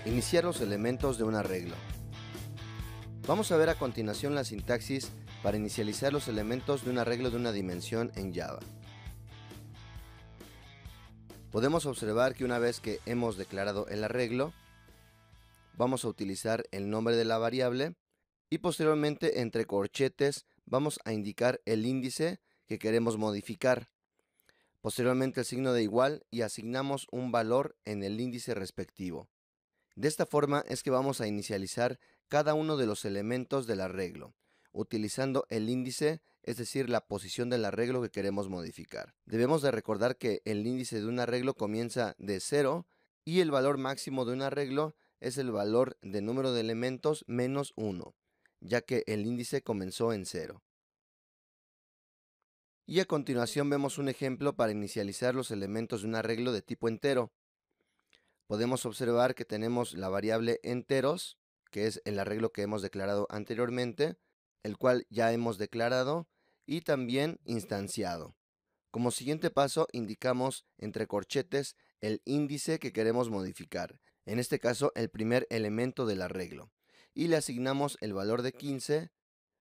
Iniciar los elementos de un arreglo. Vamos a ver a continuación la sintaxis para inicializar los elementos de un arreglo de una dimensión en Java. Podemos observar que una vez que hemos declarado el arreglo, vamos a utilizar el nombre de la variable y posteriormente entre corchetes vamos a indicar el índice que queremos modificar. Posteriormente el signo de igual y asignamos un valor en el índice respectivo. De esta forma es que vamos a inicializar cada uno de los elementos del arreglo, utilizando el índice, es decir, la posición del arreglo que queremos modificar. Debemos de recordar que el índice de un arreglo comienza de 0 y el valor máximo de un arreglo es el valor de número de elementos menos 1, ya que el índice comenzó en 0. Y a continuación vemos un ejemplo para inicializar los elementos de un arreglo de tipo entero. Podemos observar que tenemos la variable enteros, que es el arreglo que hemos declarado anteriormente, el cual ya hemos declarado y también instanciado. Como siguiente paso indicamos entre corchetes el índice que queremos modificar, en este caso el primer elemento del arreglo, y le asignamos el valor de 15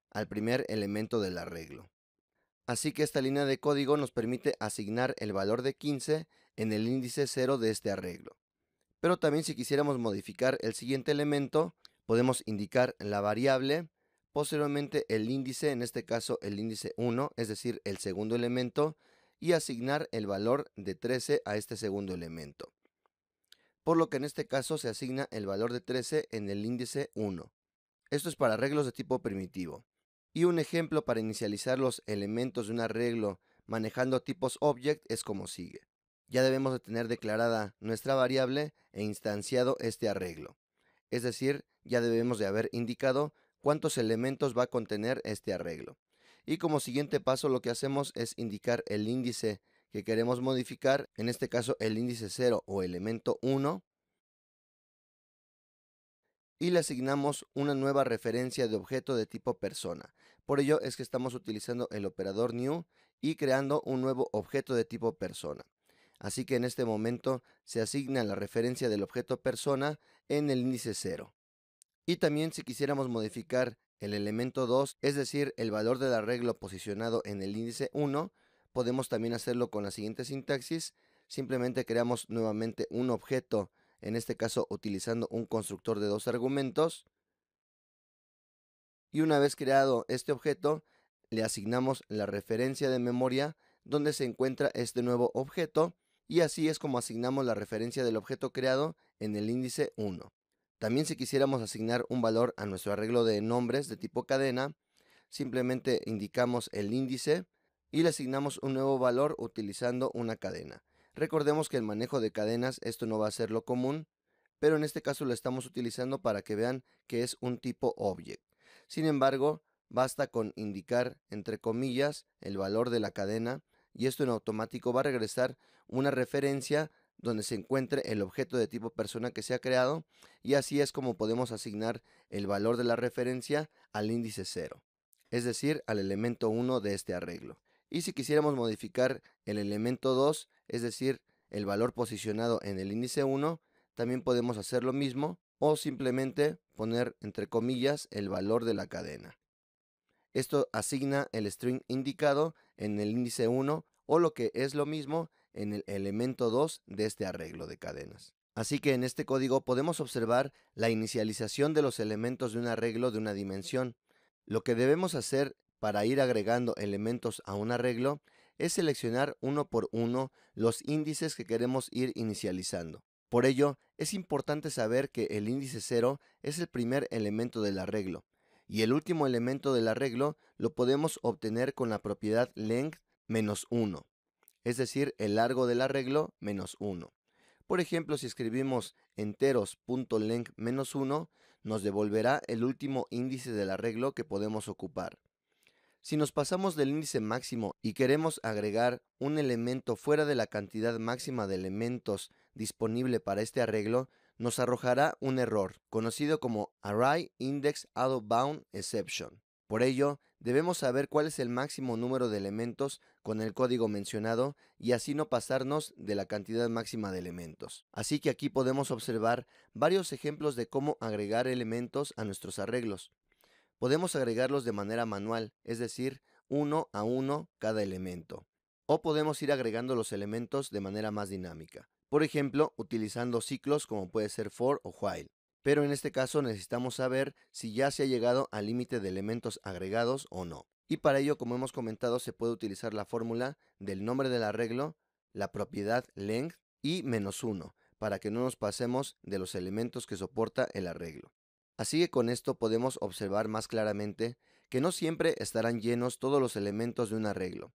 al primer elemento del arreglo. Así que esta línea de código nos permite asignar el valor de 15 en el índice 0 de este arreglo. Pero también si quisiéramos modificar el siguiente elemento, podemos indicar la variable, posteriormente el índice, en este caso el índice 1, es decir, el segundo elemento, y asignar el valor de 13 a este segundo elemento. Por lo que en este caso se asigna el valor de 13 en el índice 1. Esto es para arreglos de tipo primitivo. Y un ejemplo para inicializar los elementos de un arreglo manejando tipos object es como sigue. Ya debemos de tener declarada nuestra variable e instanciado este arreglo. Es decir, ya debemos de haber indicado cuántos elementos va a contener este arreglo. Y como siguiente paso lo que hacemos es indicar el índice que queremos modificar, en este caso el índice 0 o elemento 1, y le asignamos una nueva referencia de objeto de tipo persona. Por ello es que estamos utilizando el operador new y creando un nuevo objeto de tipo persona. Así que en este momento se asigna la referencia del objeto persona en el índice 0. Y también si quisiéramos modificar el elemento 2, es decir, el valor del arreglo posicionado en el índice 1, podemos también hacerlo con la siguiente sintaxis. Simplemente creamos nuevamente un objeto, en este caso utilizando un constructor de dos argumentos. Y una vez creado este objeto, le asignamos la referencia de memoria donde se encuentra este nuevo objeto, y así es como asignamos la referencia del objeto creado en el índice 1. También si quisiéramos asignar un valor a nuestro arreglo de nombres de tipo cadena, simplemente indicamos el índice y le asignamos un nuevo valor utilizando una cadena. Recordemos que el manejo de cadenas esto no va a ser lo común, pero en este caso lo estamos utilizando para que vean que es un tipo object. Sin embargo, basta con indicar entre comillas el valor de la cadena y esto en automático va a regresar una referencia donde se encuentre el objeto de tipo persona que se ha creado, y así es como podemos asignar el valor de la referencia al índice 0, es decir, al elemento 1 de este arreglo. Y si quisiéramos modificar el elemento 2, es decir, el valor posicionado en el índice 1, también podemos hacer lo mismo o simplemente poner entre comillas el valor de la cadena. Esto asigna el string indicado en el índice 1 o lo que es lo mismo en el elemento 2 de este arreglo de cadenas. Así que en este código podemos observar la inicialización de los elementos de un arreglo de una dimensión. Lo que debemos hacer para ir agregando elementos a un arreglo es seleccionar uno por uno los índices que queremos ir inicializando. Por ello, es importante saber que el índice 0 es el primer elemento del arreglo, y el último elemento del arreglo lo podemos obtener con la propiedad length -1, es decir, el largo del arreglo menos 1. Por ejemplo, si escribimos enteros.length -1, nos devolverá el último índice del arreglo que podemos ocupar. Si nos pasamos del índice máximo y queremos agregar un elemento fuera de la cantidad máxima de elementos disponible para este arreglo, nos arrojará un error, conocido como Array Index Out of Bound Exception. Por ello, debemos saber cuál es el máximo número de elementos con el código mencionado y así no pasarnos de la cantidad máxima de elementos. Así que aquí podemos observar varios ejemplos de cómo agregar elementos a nuestros arreglos. Podemos agregarlos de manera manual, es decir, uno a uno cada elemento. O podemos ir agregando los elementos de manera más dinámica. Por ejemplo, utilizando ciclos como puede ser for o while. Pero en este caso necesitamos saber si ya se ha llegado al límite de elementos agregados o no. Y para ello, como hemos comentado, se puede utilizar la fórmula del nombre del arreglo, la propiedad length y -1, para que no nos pasemos de los elementos que soporta el arreglo. Así que con esto podemos observar más claramente que no siempre estarán llenos todos los elementos de un arreglo.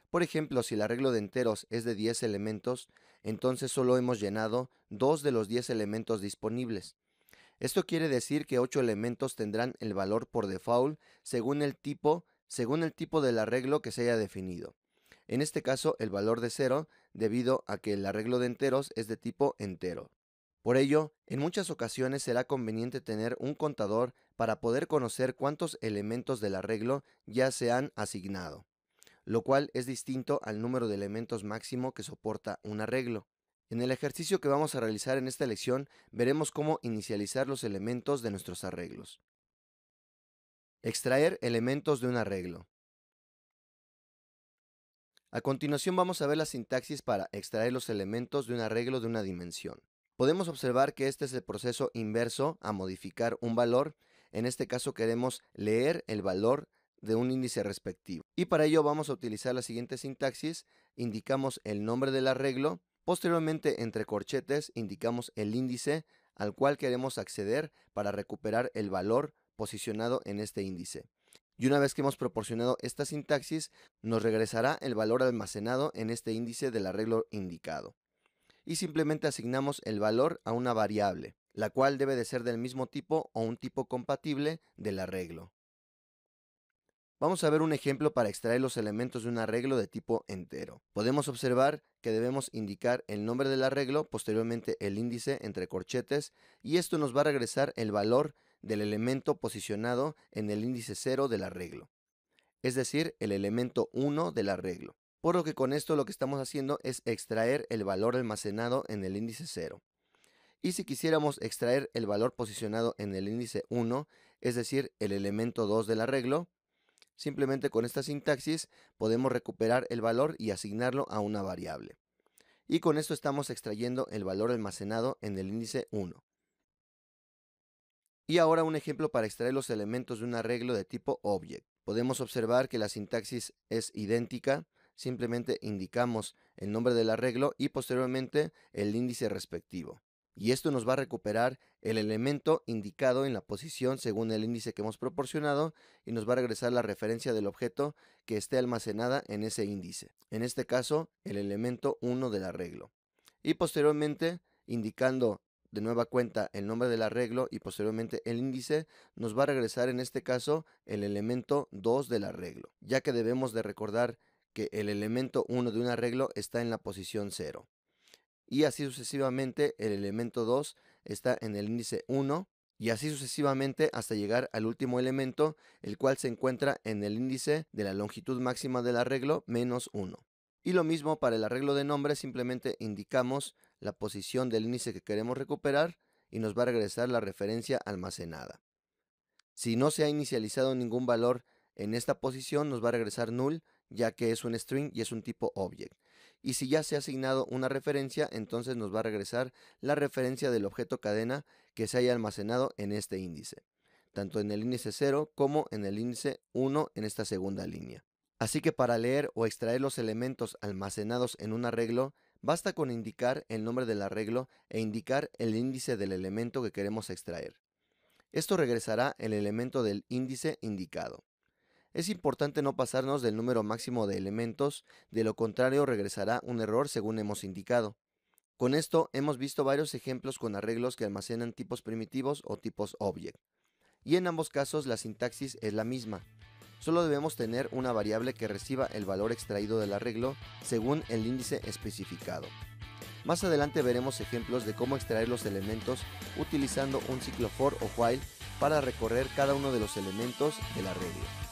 Por ejemplo, si el arreglo de enteros es de 10 elementos, entonces solo hemos llenado 2 de los 10 elementos disponibles. Esto quiere decir que 8 elementos tendrán el valor por default según el tipo del arreglo que se haya definido. En este caso, el valor de 0, debido a que el arreglo de enteros es de tipo entero. Por ello, en muchas ocasiones será conveniente tener un contador para poder conocer cuántos elementos del arreglo ya se han asignado, lo cual es distinto al número de elementos máximo que soporta un arreglo. En el ejercicio que vamos a realizar en esta lección, veremos cómo inicializar los elementos de nuestros arreglos. Extraer elementos de un arreglo. A continuación vamos a ver la sintaxis para extraer los elementos de un arreglo de una dimensión. Podemos observar que este es el proceso inverso a modificar un valor. En este caso queremos leer el valor de un índice respectivo. Y para ello vamos a utilizar la siguiente sintaxis. Indicamos el nombre del arreglo. Posteriormente, entre corchetes, indicamos el índice al cual queremos acceder para recuperar el valor posicionado en este índice. Y una vez que hemos proporcionado esta sintaxis, nos regresará el valor almacenado en este índice del arreglo indicado. Y simplemente asignamos el valor a una variable, la cual debe de ser del mismo tipo o un tipo compatible del arreglo. Vamos a ver un ejemplo para extraer los elementos de un arreglo de tipo entero. Podemos observar que debemos indicar el nombre del arreglo, posteriormente el índice entre corchetes, y esto nos va a regresar el valor del elemento posicionado en el índice 0 del arreglo, es decir, el elemento 1 del arreglo. Por lo que con esto lo que estamos haciendo es extraer el valor almacenado en el índice 0. Y si quisiéramos extraer el valor posicionado en el índice 1, es decir, el elemento 2 del arreglo, simplemente con esta sintaxis podemos recuperar el valor y asignarlo a una variable. Y con esto estamos extrayendo el valor almacenado en el índice 1. Y ahora un ejemplo para extraer los elementos de un arreglo de tipo object. Podemos observar que la sintaxis es idéntica, simplemente indicamos el nombre del arreglo y posteriormente el índice respectivo. Y esto nos va a recuperar el elemento indicado en la posición según el índice que hemos proporcionado y nos va a regresar la referencia del objeto que esté almacenada en ese índice. En este caso, el elemento 1 del arreglo. Y posteriormente, indicando de nueva cuenta el nombre del arreglo y posteriormente el índice, nos va a regresar en este caso el elemento 2 del arreglo, ya que debemos de recordar que el elemento 1 de un arreglo está en la posición 0. Y así sucesivamente el elemento 2 está en el índice 1 y así sucesivamente hasta llegar al último elemento, el cual se encuentra en el índice de la longitud máxima del arreglo -1. Y lo mismo para el arreglo de nombre, simplemente indicamos la posición del índice que queremos recuperar y nos va a regresar la referencia almacenada. Si no se ha inicializado ningún valor en esta posición, nos va a regresar null, ya que es un string y es un tipo object. Y si ya se ha asignado una referencia, entonces nos va a regresar la referencia del objeto cadena que se haya almacenado en este índice, tanto en el índice 0 como en el índice 1 en esta segunda línea. Así que para leer o extraer los elementos almacenados en un arreglo, basta con indicar el nombre del arreglo e indicar el índice del elemento que queremos extraer. Esto regresará el elemento del índice indicado. Es importante no pasarnos del número máximo de elementos, de lo contrario regresará un error según hemos indicado. Con esto hemos visto varios ejemplos con arreglos que almacenan tipos primitivos o tipos object. Y en ambos casos la sintaxis es la misma. Solo debemos tener una variable que reciba el valor extraído del arreglo según el índice especificado. Más adelante veremos ejemplos de cómo extraer los elementos utilizando un ciclo for o while para recorrer cada uno de los elementos del arreglo.